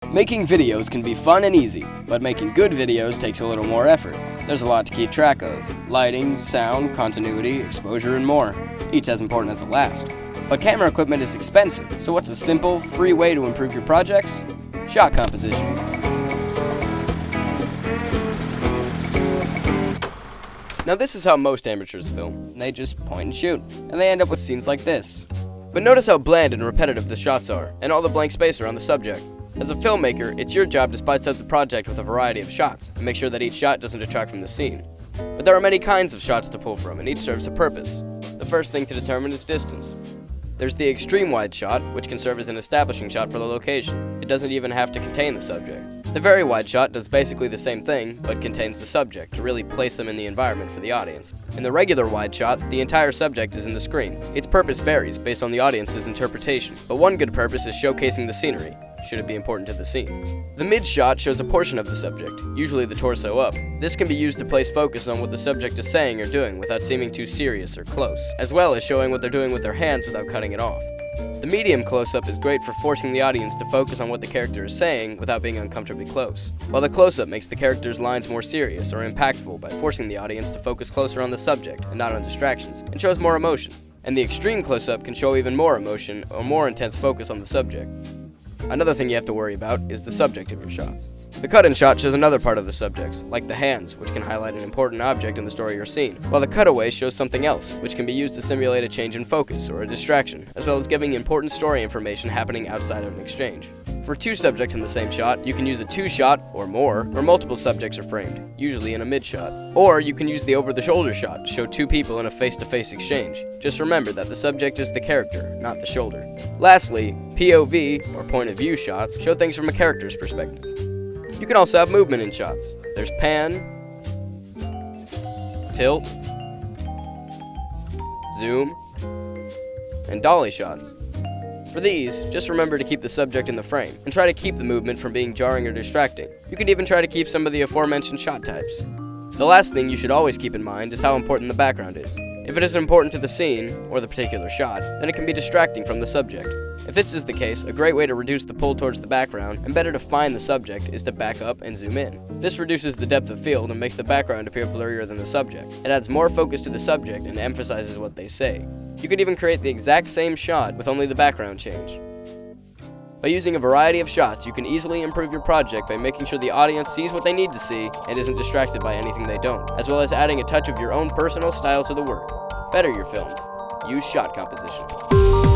Making videos can be fun and easy, but making good videos takes a little more effort. There's a lot to keep track of: lighting, sound, continuity, exposure, and more, each as important as the last. But camera equipment is expensive, so what's a simple, free way to improve your projects? Shot composition. Now this is how most amateurs film. They just point and shoot, and they end up with scenes like this. But notice how bland and repetitive the shots are, and all the blank space around the subject. As a filmmaker, it's your job to spice up the project with a variety of shots, and make sure that each shot doesn't detract from the scene. But there are many kinds of shots to pull from, and each serves a purpose. The first thing to determine is distance. There's the extreme wide shot, which can serve as an establishing shot for the location. It doesn't even have to contain the subject. The very wide shot does basically the same thing, but contains the subject to really place them in the environment for the audience. In the regular wide shot, the entire subject is in the screen. Its purpose varies based on the audience's interpretation, but one good purpose is showcasing the scenery, should it be important to the scene. The mid shot shows a portion of the subject, usually the torso up. This can be used to place focus on what the subject is saying or doing without seeming too serious or close, as well as showing what they're doing with their hands without cutting it off. The medium close-up is great for forcing the audience to focus on what the character is saying without being uncomfortably close, while the close-up makes the character's lines more serious or impactful by forcing the audience to focus closer on the subject and not on distractions, and shows more emotion. And the extreme close-up can show even more emotion or more intense focus on the subject. Another thing you have to worry about is the subject of your shots. The cut-in shot shows another part of the subjects, like the hands, which can highlight an important object in the story or scene, while the cutaway shows something else, which can be used to simulate a change in focus or a distraction, as well as giving important story information happening outside of an exchange. For two subjects in the same shot, you can use a two-shot, or more, where multiple subjects are framed, usually in a mid-shot. Or you can use the over-the-shoulder shot to show two people in a face-to-face exchange. Just remember that the subject is the character, not the shoulder. Lastly, POV, or point of view shots, show things from a character's perspective. You can also have movement in shots. There's pan, tilt, zoom, and dolly shots. For these, just remember to keep the subject in the frame, and try to keep the movement from being jarring or distracting. You can even try to keep some of the aforementioned shot types. The last thing you should always keep in mind is how important the background is. If it is important to the scene, or the particular shot, then it can be distracting from the subject. If this is the case, a great way to reduce the pull towards the background and better define the subject is to back up and zoom in. This reduces the depth of field and makes the background appear blurrier than the subject. It adds more focus to the subject and emphasizes what they say. You could even create the exact same shot with only the background change. By using a variety of shots, you can easily improve your project by making sure the audience sees what they need to see and isn't distracted by anything they don't, as well as adding a touch of your own personal style to the work. Better your films. Use shot composition.